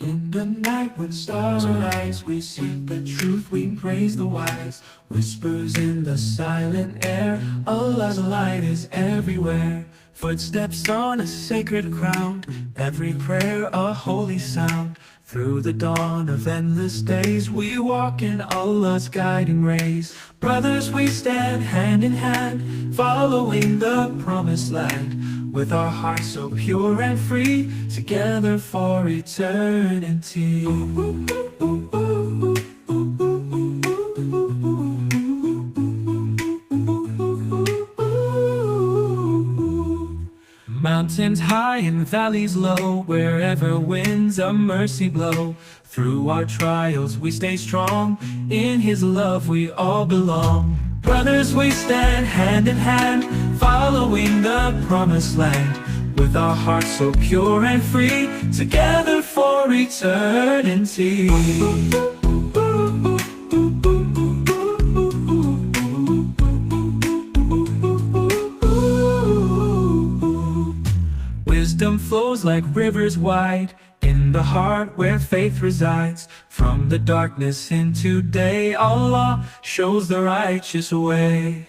In the night when stars arise, we seek the truth, we praise the wise. Whispers in the silent air, Allah's light is everywhere. Footsteps on a sacred ground, every prayer a holy sound. Through the dawn of endless days, we walk in Allah's guiding rays. Brothers, we stand hand in hand, following the promised land. With our hearts so pure and free, together for eternity. Mountains high and valleys low, wherever winds of mercy blow. Through our trials we stay strong, in His love we all belong. Brothers, we stand hand in hand, following the promised land. With our hearts so pure and free, together for eternity. Wisdom flows like rivers wide, in the heart where faith resides. From the darkness into day, Allah shows the righteous way.